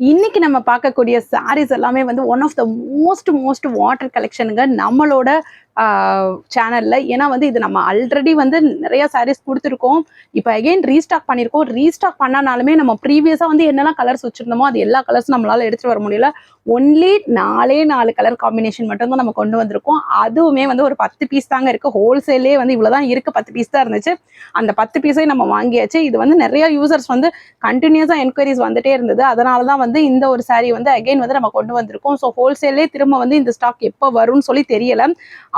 இன்னைக்கு நம்ம பார்க்கக்கூடிய சாரீஸ் எல்லாமே வந்து one of the most water கலெக்ஷனுங்க நம்மளோட சேனல்ல. ஏன்னா வந்து இது நம்ம ஆல்ரெடி வந்து நிறைய சாரீஸ் கொடுத்துருக்கோம். இப்போ அகைன் ரீஸ்டாக் பண்ணியிருக்கோம். ரீஸ்டாக் பண்ணாலுமே நம்ம ப்ரீவியஸாக வந்து என்னெல்லாம் கலர்ஸ் வச்சிருந்தோமோ அது எல்லா கலர்ஸும் நம்மளால எடுத்துட்டு வர முடியல. ஒன்லி 4 கலர் காம்பினேஷன் மட்டும் தான் நம்ம கொண்டு வந்திருக்கோம். அதுவுமே வந்து ஒரு 10 பீஸ் தாங்க இருக்கு. ஹோல்சேலே வந்து இவ்வளவுதான் இருக்கு. 10 பீஸ் தான் இருந்துச்சு. அந்த 10 பீஸை நம்ம வாங்கியாச்சு. இது வந்து நிறைய யூசர்ஸ் வந்து கண்டினியூஸா என்கொயரிஸ் வந்துட்டே இருந்தது. அதனால தான் வந்து இந்த ஒரு சாரீ வந்து அகைன் வந்து நம்ம கொண்டு வந்திருக்கோம். ஸோ ஹோல்சேலே திரும்ப வந்து இந்த ஸ்டாக் எப்போ வரும்னு சொல்லி தெரியல.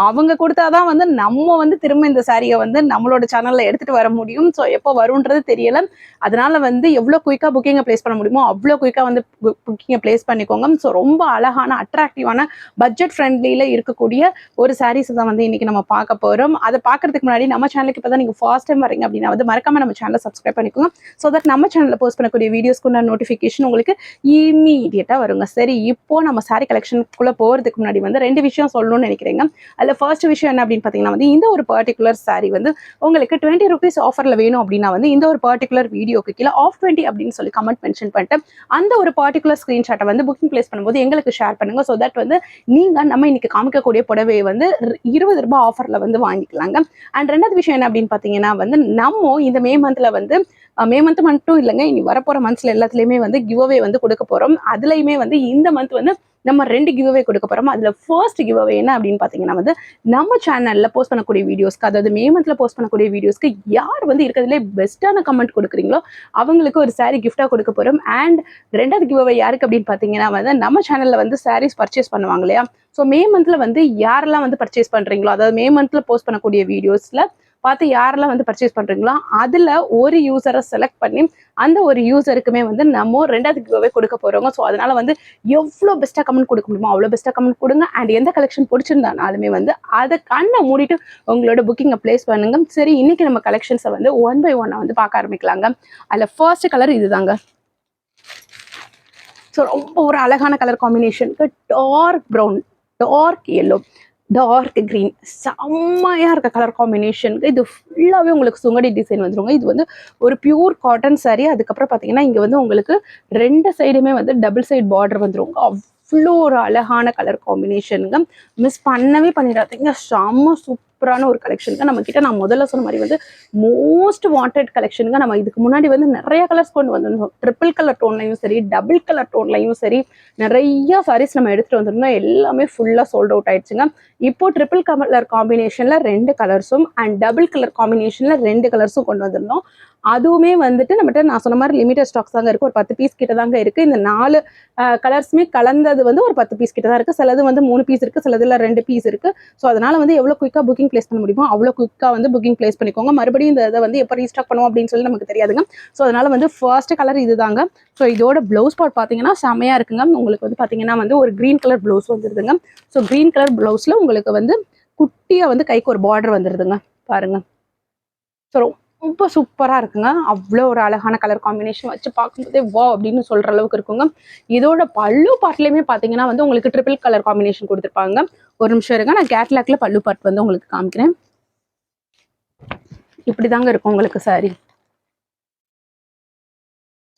அவங்க கொடுத்தாதான் வந்து நம்ம வந்து திரும்ப இந்த சாரியை வந்து நம்மளோட சேனல்ல எடுத்துட்டு வர முடியும். ஸோ எப்போ வரும்ன்றது தெரியல. அதனால வந்து எவ்வளோ குயிக்காக புக்கிங்கை பிளேஸ் பண்ண முடியுமோ அவ்வளோ குயிக்காக வந்து புக்கிங்கை பிளேஸ் பண்ணிக்கோங்க. ஸோ ரொம்ப அழகான அட்ராக்டிவான பட்ஜெட் ஃப்ரெண்ட்லியில் இருக்கக்கூடிய ஒரு சாரீஸ் தான் வந்து இன்னைக்கு நம்ம பார்க்க போகிறோம். அதை பார்க்கறதுக்கு முன்னாடி நம்ம சேனலுக்கு இப்போ தான் நீங்கள் ஃபர்ஸ்ட் டைம் வரீங்க அப்படின்னா வந்து மறக்காம நம்ம சேனலை சப்ஸ்கிரைப் பண்ணிக்கோங்க. ஸோ தட் நம்ம சேனலில் போஸ்ட் பண்ணக்கூடிய வீடியோஸ்க்கு நோட்டிஃபிகேஷன் உங்களுக்கு இமீடியட்டாக வருங்க. சரி, இப்போ நம்ம சாரீ கலெக்ஷனுக்குள்ளே போகிறதுக்கு முன்னாடி வந்து 2 விஷயம் சொல்லணும்னு நினைக்கிறேங்க. அதில் ஃபர்ஸ்ட் விஷயம் என்ன அப்படின்னு பார்த்தீங்கன்னா வந்து இந்த ஒரு பர்டிகுலர் சாரீ வந்து உங்களுக்கு 20 rupees ஆஃபரில் வேணும் அப்படின்னா வந்து இந்த ஒரு பர்டிகுலர் வீடியோக்கு கீழே ஆஃப் 20 அப்படின்னு சொல்லி கமெண்ட் மென்ஷன் பண்ணிட்டு அந்த ஒரு பர்டிகுலர் ஸ்க்ரீன்ஷாட்டை வந்து புக்கிங் பிளேஸ் பண்ணும்போது எங்களுக்கு ஷேர் பண்ணுங்க. ஸோ தட் வந்து நீங்கள் நம்ம இன்னைக்கு காமிக்கக்கூடிய புடவையை வந்து 20 ரூபாய் ஆஃபரில் வந்து வாங்கிக்கலாங்க. அண்ட் ரெண்டாவது விஷயம் என்ன அப்படின்னு பார்த்தீங்கன்னா வந்து நம்ம இந்த மே மந்த்தில் வந்து மே மந்த் மட்டும் இல்லைங்க, இனி வரப்போகிற மந்த்ஸில் எல்லாத்துலேயுமே வந்து கிவ்அவே வந்து கொடுக்க போகிறோம். அதுலேயுமே வந்து இந்த மந்த் வந்து நம்ம 2 கிவ்அவே கொடுக்க போகிறோம். அதில் ஃபர்ஸ்ட் கிவ்அவே என்ன அப்படின்னு பார்த்தீங்கன்னா வந்து நம்ம சேனலில் போஸ்ட் பண்ணக்கூடிய வீடியோஸ்க்கு, அதாவது மே மந்த்தில் போஸ்ட் பண்ணக்கூடிய வீடியோஸ்க்கு யார் வந்து இருக்கிறதுலே பெஸ்ட்டான கமெண்ட் கொடுக்குறீங்களோ அவங்களுக்கு ஒரு சாரீ கிஃப்டாக கொடுக்க போகிறோம். அண்ட் ரெண்டாவது கிவ்அவே யாருக்கு அப்படின்னு பார்த்தீங்கன்னா வந்து நம்ம சேனலில் வந்து சாரீஸ் பர்ச்சேஸ் பண்ணுவாங்க இல்லையா. ஸோ மே மந்த்தில் வந்து யாரெல்லாம் வந்து பர்ச்சேஸ் பண்ணுறீங்களோ, அதாவது மே மந்த்தில் போஸ்ட் பண்ணக்கூடிய வீடியோஸில் பார்த்து யாரெல்லாம் வந்து பர்ச்சேஸ் பண்ணுறீங்களோ அதில் ஒரு யூசரை செலக்ட் பண்ணி அந்த ஒரு யூசருக்குமே வந்து நம்ம 2வது கிவ்அவே கொடுக்க போகிறோங்க. ஸோ அதனால வந்து எவ்வளோ பெஸ்ட்டாக கமெண்ட் கொடுக்க முடியுமோ அவ்வளோ பெஸ்ட்டாக கமெண்ட் கொடுங்க. அண்ட் எந்த கலெக்ஷன் பிடிச்சிருந்தாலுமே வந்து அதை கண்ணை மூடிட்டு உங்களோட புக்கிங்கை பிளேஸ் பண்ணுங்க. சரி, இன்னைக்கு நம்ம கலெக்ஷன்ஸை வந்து 1 by 1 வந்து பார்க்க ஆரம்பிக்கலாங்க. அதில் ஃபர்ஸ்ட் கலர் இதுதாங்க. ஸோ ரொம்ப ஒரு அழகான கலர் காம்பினேஷனுக்கு dark brown, dark yellow, dark green, செம்மையா இருக்க கலர் காம்பினேஷனுக்கு இது ஃபுல்லாகவே உங்களுக்கு சுங்கடி டிசைன் வந்துருங்க. இது வந்து ஒரு பியூர் காட்டன் சாரீ. அதுக்கப்புறம் பார்த்தீங்கன்னா இங்கே வந்து உங்களுக்கு 2 சைடுமே வந்து டபுள் சைட் பார்டர் வந்துருங்க. அவ்வளோ ஒரு அழகான கலர் காம்பினேஷனுங்க. மிஸ் பண்ணவே பண்ணிடாதீங்க. செம்ம சூப்பரான ஒரு கலெக்ஷனுங்க. நம்ம கிட்ட நான் முதல்ல சொன்ன மாதிரி வந்து மோஸ்ட் வாண்டட் கலெக்ஷனுங்க. நம்ம இதுக்கு முன்னாடி வந்து நிறைய கலர்ஸ் கொண்டு வந்திருந்தோம். ட்ரிபிள் கலர் டோன்லையும் சரி, டபுள் கலர் டோன்லையும் சரி, நிறைய சாரீஸ் நம்ம எடுத்துட்டு வந்திருந்தோம். எல்லாமே ஃபுல்லாக சோல்ட் அவுட் ஆயிடுச்சுங்க. இப்போ ட்ரிபிள் கலர் காம்பினேஷன்ல 2 கலர்ஸும் அண்ட் டபுள் கலர் காம்பினேஷன்ல 2 கலர்ஸும் கொண்டு வந்திருந்தோம். அதுவுமே வந்துட்டு நம்மகிட்ட நான் சொன்ன மாதிரி லிமிடெட் ஸ்டாக்ஸ் தாங்க இருக்கு. ஒரு 10 பீஸ் கிட்ட தாங்க இருக்கு. இந்த 4 கலர்ஸுமே கலந்தது வந்து ஒரு 10 பீஸ் கிட்ட தான் இருக்கு. சிலது வந்து 3 பீஸ் இருக்கு, சிலதுல 2 பீஸ் இருக்கு. ஸோ அதனால வந்து எவ்வளோ குயிக்காக புக்கிங் பிளேஸ் பண்ண முடியுமோ அவ்வளோ குயிக்காக வந்து புக்கிங் பிளேஸ் பண்ணிக்கோங்க. மறுபடியும் இந்த இதை வந்து எப்போ ரீஸ்டாக் பண்ணுவோம் அப்படின்னு சொல்லி நமக்கு தெரியாதுங்க. ஸோ அதனால வந்து ஃபர்ஸ்ட் கலர் இதுதாங்க. ஸோ இதோட பிளவுஸ் பார்ட் பார்த்தீங்கன்னா செமையா இருக்குங்க. உங்களுக்கு வந்து பார்த்தீங்கன்னா வந்து ஒரு கிரீன் கலர் பிளவுஸ் வந்துருதுங்க. ஸோ கிரீன் கலர் பிளவுஸ்ல உங்களுக்கு வந்து குட்டியா வந்து கைக்கு ஒரு பார்டர் வந்துருதுங்க பாருங்க. ஸோ ரொம்ப சூப்பராக இருக்குங்க. அவ்வளோ ஒரு அழகான கலர் காம்பினேஷன் வச்சு பார்க்கும்போதே வா அப்படின்னு சொல்கிற அளவுக்கு இருக்குங்க. இதோட பல்லு பார்ட்லேயுமே பார்த்தீங்கன்னா வந்து உங்களுக்கு ட்ரிபிள் கலர் காம்பினேஷன் கொடுத்துருப்பாங்க. ஒரு நிமிஷம் இருங்க, நான் கேட்லாக்ல பல்லு பார்ட் வந்து உங்களுக்கு காமிக்கிறேன். இப்படி தாங்க இருக்கும் உங்களுக்கு சாரி.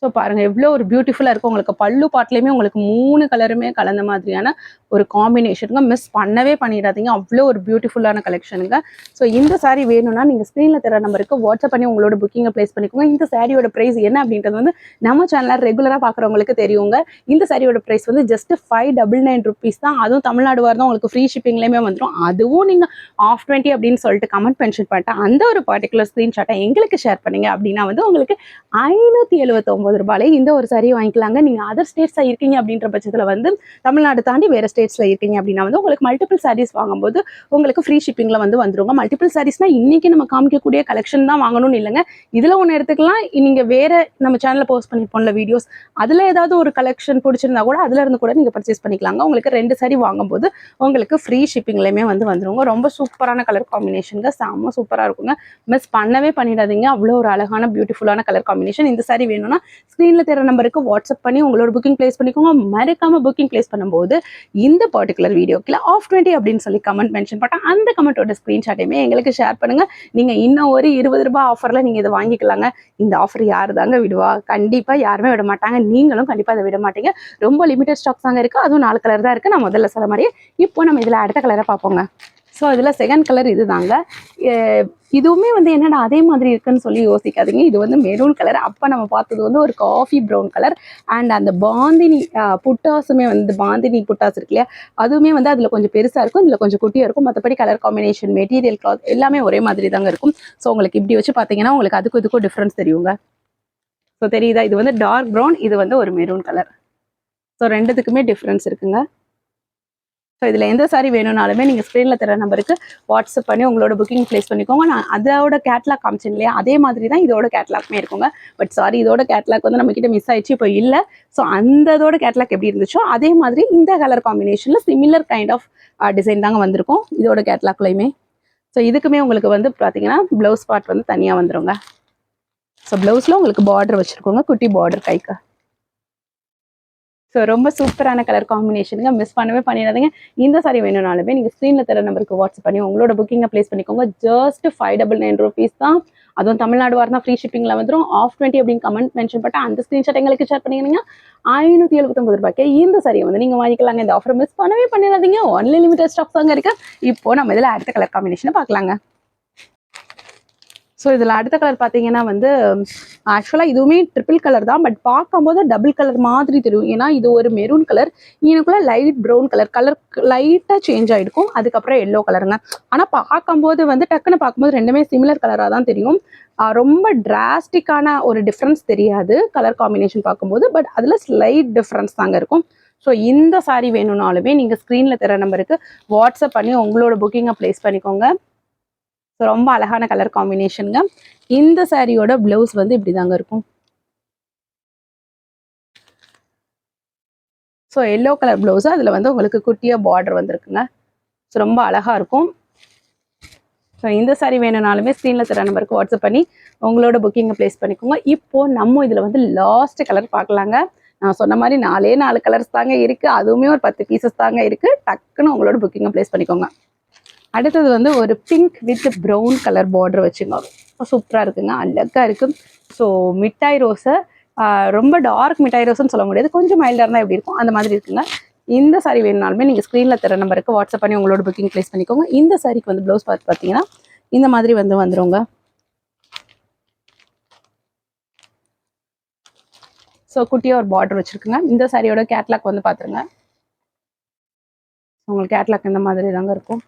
ஸோ பாருங்க எவ்வளோ ஒரு பியூட்டிஃபுல்லாக இருக்கும். உங்களுக்கு பல்லு பாட்லேயுமே உங்களுக்கு 3 கலருமே கலந்த மாதிரியான ஒரு காம்பினேஷனுங்க. மிஸ் பண்ணவே பண்ணிடாதீங்க. அவ்வளோ ஒரு பியூட்டிஃபுல்லான கலெக்ஷனுங்க. ஸோ இந்த சாரீ வேணும்னா நீங்கள் ஸ்க்ரீனில் தர நம்பருக்கு வாட்ஸ்அப் பண்ணி உங்களோட புக்கிங்கை பிளேஸ் பண்ணிக்கோங்க. இந்த சாரியோட ப்ரைஸ் என்ன அப்படின்றது வந்து நம்ம சேனலில் ரெகுலராக பார்க்குறவங்களுக்கு தெரியுங்க. இந்த சாரியோட ப்ரைஸ் வந்து ஜஸ்ட் 599 rupees தான். அதுவும் தமிழ்நாடு வார் தான். உங்களுக்கு ஃப்ரீ ஷிப்பிங்லேயுமே வந்துடும். அதுவும் நீங்கள் ஆஃப் 20 அப்படின்னு சொல்லிட்டு கமெண்ட் மென்ஷன் பண்ணிட்டு அந்த ஒரு பர்டிகுலர் ஸ்க்ரீன்ஷாட்டை எங்களுக்கு ஷேர் பண்ணீங்க அப்படின்னா வந்து உங்களுக்கு 579 ரூபாயிலே இந்த ஒரு சாரியை வாங்கிக்கலாங்க. நீங்க அதர் ஸ்டேட்ஸ்ல இருக்கீங்க அப்படின்ற பட்சத்துல வந்து தமிழ்நாடு தாண்டி வேற ஸ்டேட்ஸ்ல இருக்கீங்க அப்படின்னா வந்து உங்களுக்கு மல்டிபிள் சாரீஸ் வாங்கும்போது உங்களுக்கு ஃப்ரீ ஷிப்பிங்ல வந்து வந்துருங்க. மல்டிபிள் சாரீஸ்னா இன்னைக்கு நம்ம காமிக்கக்கூடிய கலெக்ஷன் தான் வாங்கணும்னு இல்லைங்க. இதுல ஒன்று எடுத்துக்கலாம். நீங்க வேற நம்ம சேனல்ல போஸ்ட் பண்ணிருப்போம்ல வீடியோஸ், அதுல ஏதாவது ஒரு கலெக்ஷன் பிடிச்சிருந்தா கூட அதுல இருந்து கூட நீங்க பர்ச்சேஸ் பண்ணிக்கலாங்க. உங்களுக்கு 2 சாரி வாங்கும்போது உங்களுக்கு ஃப்ரீ ஷிப்பிங்லயுமே வந்து வந்துருங்க. ரொம்ப சூப்பரான கலர் காம்பினேஷனுங்க. செம்ம சூப்பரா இருக்குங்க. மிஸ் பண்ணவே பண்ணிடாதீங்க. அவ்வளோ ஒரு அழகான பியூட்டிஃபுல்லான கலர் காம்பினேஷன். இந்த சாரி வேணும்னா ஸ்க்ரீனில் தெரிய நம்பருக்கு வாட்ஸ்அப் பண்ணி உங்களோட புக்கிங் ப்ளேஸ் பண்ணிக்கோங்க. மறக்காமல் புக்கிங் ப்ளேஸ் பண்ணும்போது இந்த பர்டிகுலர் வீடியோக்கில் ஆஃப் 20 அப்படின்னு சொல்லி கமெண்ட் மென்ஷன் பண்ணால் அந்த கமெண்ட்டோட ஸ்க்ரீன்ஷாட்டையுமே எங்களுக்கு ஷேர் பண்ணுங்கள். நீங்கள் இன்னும் ஒரு 20 ரூபாய் ஆஃபரில் நீங்கள் இதை வாங்கிக்கலாங்க. இந்த ஆஃபர் யார் தாங்க விடுவா? கண்டிப்பாக யாருமே விட மாட்டாங்க. நீங்களும் கண்டிப்பாக அதை விட மாட்டீங்க. ரொம்ப லிமிடெட் ஸ்டாக்ஸ் தாங்க இருக்குது. அதுவும் 4 கலர் தான் இருக்குது. நான் முதல்ல சொல்ல மாதிரியே இப்போ நம்ம இதில் அடுத்த கலரை பார்ப்போங்க. ஸோ இதில் செகண்ட் கலர் இது தாங்க. இதுவுமே வந்து என்னடா அதே மாதிரி இருக்குன்னு சொல்லி யோசிக்காதீங்க. இது வந்து மெரூன் கலர். அப்போ நம்ம பார்த்தது வந்து ஒரு காஃபி ப்ரௌன் கலர். அண்ட் அந்த பாந்தினி புட்டாஸுமே வந்து பாந்தினி புட்டாஸ் இருக்கு இல்லையா, அதுவுமே வந்து அதில் கொஞ்சம் பெருசாக இருக்கும், இதில் கொஞ்சம் குட்டியாக இருக்கும். மற்றபடி கலர் காம்பினேஷன், மெட்டீரியல், கிளாத் எல்லாமே ஒரே மாதிரி தாங்க இருக்கும். ஸோ உங்களுக்கு இப்படி வச்சு பார்த்தீங்கன்னா உங்களுக்கு அதுக்கும் இதுக்கும் டிஃப்ரென்ஸ் தெரியுங்க. ஸோ தெரியுதா? இது வந்து டார்க் ப்ரௌன், இது வந்து ஒரு மெரூன் கலர். ஸோ ரெண்டுத்துக்குமே டிஃப்ரென்ஸ் இருக்குங்க. ஸோ இதில் எந்த சாரி வேணும்னாலுமே நீங்கள் ஸ்க்ரீனில் தர நம்பருக்கு வாட்ஸ்அப் பண்ணி உங்களோட புக்கிங் ப்ளேஸ் பண்ணிக்கோங்க. நான் அதோட கேட்லாக் காமிச்சேன் இல்லையா, அதே மாதிரி தான் இதோட கேட்லாக்மே இருக்குங்க. பட் சாரி, இதோட கேட்லாக் வந்து நம்மக்கிட்ட மிஸ் ஆயிடுச்சு, இப்போ இல்லை. ஸோ அந்ததோட கேட்லாக் எப்படி இருந்துச்சோ அதே மாதிரி இந்த கலர் காம்பினேஷனில் சிமிலர் கைண்ட் ஆஃப் டிசைன் தாங்க வந்திருக்கும் இதோட கேட்லாக்லையுமே. ஸோ இதுக்குமே உங்களுக்கு வந்து பார்த்தீங்கன்னா ப்ளவுஸ் பார்ட் வந்து தனியாக வந்துருங்க. ஸோ ப்ளவுஸில் உங்களுக்கு பார்டர் வச்சுருக்கோங்க, குட்டி பார்டர் கைக்கு. ஸோ ரொம்ப சூப்பரான கலர் காம்பினேஷனுங்க. மிஸ் பண்ணவே பண்ணிடாதீங்க. இந்த சாரி வேணும்னாலுமே நீங்கள் ஸ்க்ரீனில் தர நம்பருக்கு வாட்ஸ்அப் பண்ணி உங்களோட புக்கிங்கை ப்ளேஸ் பண்ணிக்கோங்க. ஜஸ்ட் 599 rupees தான். அதுவும் தமிழ்நாடு வாரனா ஃப்ரீ ஷிப்பிங்கில் வந்துடும். ஆஃப் 20 அப்படின்னு கமெண்ட் மென்ஷன் பண்ணிட்டு அந்த ஸ்க்ரீன்ஷாட் எங்களுக்கு ஷேர் பண்ணிங்கன்னா 579 ரூபாய்க்கு இந்த சாரியை வந்து நீங்கள் வாங்கிக்கலாங்க. இந்த ஆஃபர் மிஸ் பண்ணவே பண்ணிடாதீங்க. ஒன்லி லிமிடெட் ஸ்டாக்ஸ் தாங்க இருக்கு. இப்போ நம்ம இதில் அடுத்த கலர் காம்பினேஷனை பார்க்கலாங்க. ஸோ இதில் அடுத்த கலர் பார்த்தீங்கன்னா வந்து ஆக்சுவலாக இதுவுமே ட்ரிபிள் கலர் தான். பட் பார்க்கும்போது டபுள் கலர் மாதிரி தெரியும். ஏன்னா இது ஒரு மெரூன் கலர், எனக்குள்ள லைட் ப்ரௌன் கலர் லைட்டாக சேஞ்ச் ஆகிருக்கும். அதுக்கப்புறம் எல்லோ கலருங்க. ஆனால் பார்க்கும்போது வந்து டக்குன்னு பார்க்கும்போது ரெண்டுமே சிமிலர் கலராக தான் தெரியும். ரொம்ப டிராஸ்டிக்கான ஒரு டிஃப்ரென்ஸ் தெரியாது கலர் காம்பினேஷன் பார்க்கும்போது. பட் அதில் ஸ்லைட் டிஃப்ரென்ஸ் தாங்க இருக்கும். ஸோ இந்த சாரி வேணும்னாலுமே நீங்கள் ஸ்க்ரீனில் தர நம்பருக்கு வாட்ஸ்அப் பண்ணி உங்களோட புக்கிங்கை ப்ளேஸ் பண்ணிக்கோங்க. ஸோ ரொம்ப அழகான கலர் காம்பினேஷனுங்க. இந்த சாரியோட பிளவுஸ் வந்து இப்படி தாங்க இருக்கும். ஸோ எல்லோ கலர் பிளவுஸ், அதில் வந்து உங்களுக்கு குட்டியாக பார்டர் வந்துருக்குங்க. ஸோ ரொம்ப அழகாக இருக்கும். ஸோ இந்த சாரி வேணும்னாலுமே ஸ்க்ரீனில் தர நம்பருக்கு வாட்ஸ்அப் பண்ணி உங்களோட புக்கிங்கை ப்ளேஸ் பண்ணிக்கோங்க. இப்போது நம்ம இதில் வந்து லாஸ்ட் கலர் பார்க்கலாங்க. நான் சொன்ன மாதிரி 4 கலர்ஸ் தாங்க இருக்குது. அதுவுமே ஒரு 10 பீசஸ் தாங்க இருக்குது. டக்குன்னு உங்களோட புக்கிங்கை ப்ளேஸ் பண்ணிக்கோங்க. அடுத்தது வந்து ஒரு pink with brown colour border வச்சுங்க. சூப்பராக இருக்குங்க, அழகாக இருக்குது. ஸோ மிட்டாய் ரோஸை ரொம்ப டார்க் மிட்டாய் ரோஸ்ன்னு சொல்ல முடியாது, கொஞ்சம் மைல்டாக இருந்தால் எப்படி இருக்கும் அந்த மாதிரி இருக்குங்க. இந்த சாரி வேணும்னாலுமே நீங்கள் ஸ்க்ரீனில் தர நம்பருக்கு வாட்ஸ்அப் பண்ணி உங்களோட புக்கிங் ப்ளேஸ் பண்ணிக்கோங்க. இந்த சாரிக்கு வந்து ப்ளவுஸ் பார்த்து பார்த்தீங்கன்னா இந்த மாதிரி வந்து வந்துருங்க. ஸோ குட்டியாக ஒரு பார்டர் வச்சுருக்குங்க. இந்த சாரியோட கேட்லாக் வந்து பார்த்துருங்க. உங்களுக்கு கேட்லாக் இந்த மாதிரி தாங்க இருக்கும்.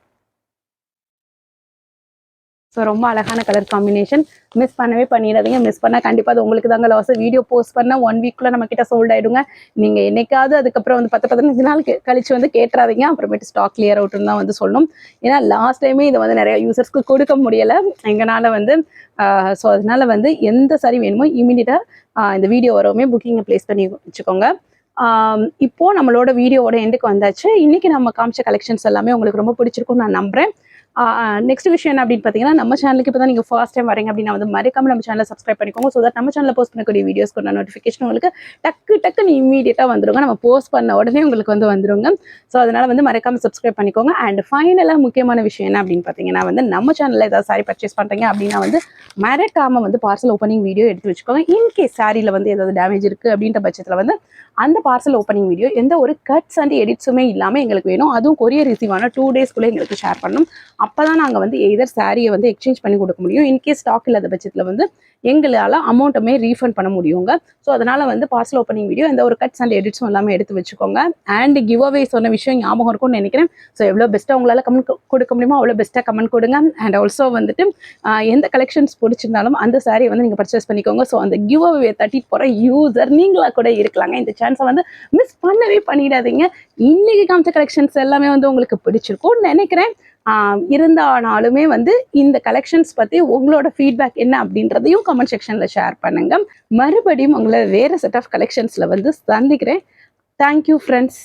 ஸோ ரொம்ப அழகான கலர் காம்பினேஷன். மிஸ் பண்ணவே பண்ணிடாதீங்க. மிஸ் பண்ணால் கண்டிப்பாக அது உங்களுக்கு தாங்க லாஸ். வீடியோ போஸ்ட் பண்ணால் 1 வீக்குள்ளே நம்மக்கிட்ட சோல்ட் ஆகிடுங்க. நீங்கள் என்னைக்காவது அதுக்கப்புறம் வந்து 10-15 நாள் கழிச்சு வந்து கேட்டுறாதீங்க. அப்புறமேட்டு ஸ்டாக் கிளியர் அவுட்டுன்னு தான் வந்து சொல்லணும். ஏன்னா லாஸ்ட் டைமே இதை வந்து நிறைய யூசர்ஸ்க்கு கொடுக்க முடியலை எங்களால் வந்து. ஸோ அதனால வந்து எந்த சாரி வேணுமோ இமீடியட்டாக இந்த வீடியோ வரவுமே புக்கிங்கை ப்ளேஸ் பண்ணி வச்சுக்கோங்க. இப்போது நம்மளோட வீடியோவோட எண்டுக்கு வந்தாச்சு. இன்றைக்கி நம்ம காமிச்ச கலெக்ஷன்ஸ் எல்லாமே உங்களுக்கு ரொம்ப பிடிச்சிருக்கும்னு நான் நம்புகிறேன். நெக்ஸ்ட் விஷயம் என்ன அப்படின்னு பார்த்தீங்கன்னா, நம்ம சேனலுக்கு இப்போ தான் நீங்கள் ஃபர்ஸ்ட் டைம் வரீங்க அப்படின்னா வந்து மறக்காம நம்ம சேனலை சப்ஸ்கிரைப் பண்ணிக்கோங்க. ஸோ தட் நம்ம சேனலில் போஸ்ட் பண்ணக்கூடிய வீடியோஸ்க்கு நோட்டிஃபிகேஷன் உங்களுக்கு டக்குன்னு இமீடியட்டாக வந்துருங்க. நம்ம போஸ்ட் பண்ண உடனே உங்களுக்கு வந்து வந்துருங்க. ஸோ அதனால் வந்து மறக்காம சப்ஸ்கிரைப் பண்ணிக்கோங்க. அண்ட் ஃபைனலாக முக்கியமான விஷயம் என்ன அப்படின்னு பார்த்தீங்கன்னா வந்து நம்ம சேனலில் ஏதாவது சாரி பர்ச்சேஸ் பண்ணுறீங்க அப்படின்னா வந்து மறக்காம வந்து பார்சல் ஓப்பனிங் வீடியோ எடுத்து வச்சுக்கோங்க. இன்கேஸ் சாரியில் வந்து ஏதாவது டேமேஜ் இருக்குது அப்படின்ற பட்சத்தில் வந்து அந்த பார்சல் ஓப்பனிங் வீடியோ எந்த ஒரு கட்ஸ் அண்ட் எடிட்ஸுமே இல்லாமல் எங்களுக்கு வேணும். அதுவும் கொரியர் ரிசீவ் ஆன 2 டேஸ்க்குள்ளே எங்களுக்கு ஷேர் பண்ணணும். அப்போ தான் நாங்கள் வந்து எதர் சாரியை வந்து எக்ஸ்சேஞ்ச் பண்ணி கொடுக்க முடியும். இன்கேஸ் ஸ்டாக் இல்லாத பட்சத்தில் வந்து எங்களால் அமௌண்ட்டுமே ரீஃபண்ட் பண்ண முடியுங்க. ஸோ அதனால் வந்து பார்சல் ஓப்பனிங் வீடியோ எந்த ஒரு கட்ஸ் அண்ட் எடிட்ஸும் எல்லாமே எடுத்து வச்சுக்கோங்க. அண்ட் கிவ் அவே சொன்ன விஷயம் ஞாபகம் இருக்கும்னு நினைக்கிறேன். ஸோ எவ்வளோ பெஸ்ட்டாக உங்களால் கமெண்ட் கொடுக்க முடியுமோ அவ்வளோ பெஸ்ட்டாக கமெண்ட் கொடுங்க. அண்ட் ஆல்சோ வந்துட்டு எந்த கலெக்ஷன்ஸ் பிடிச்சிருந்தாலும் அந்த சாரியை வந்து நீங்கள் பர்ச்சேஸ் பண்ணிக்கோங்க. ஸோ அந்த கிவ் அவே தட்டிட்டு போகிற யூசர் நீங்களாக கூட இருக்கலாங்க. இந்த சான்ஸை வந்து மிஸ் பண்ணவே பண்ணிடாதீங்க. இன்னைக்கு காமிச்ச கலெக்ஷன்ஸ் எல்லாமே வந்து உங்களுக்கு பிடிச்சிருக்கும்னு நினைக்கிறேன். இருந்தாலுமே வந்து இந்த கலெக்ஷன்ஸ் பற்றி உங்களோட ஃபீட்பேக் என்ன அப்படின்றதையும் கமெண்ட் செக்ஷனில் ஷேர் பண்ணுங்க. மறுபடியும் உங்களை வேறு செட் ஆஃப் கலெக்ஷன்ஸில் வந்து சந்திக்கிறேன். Thank you friends.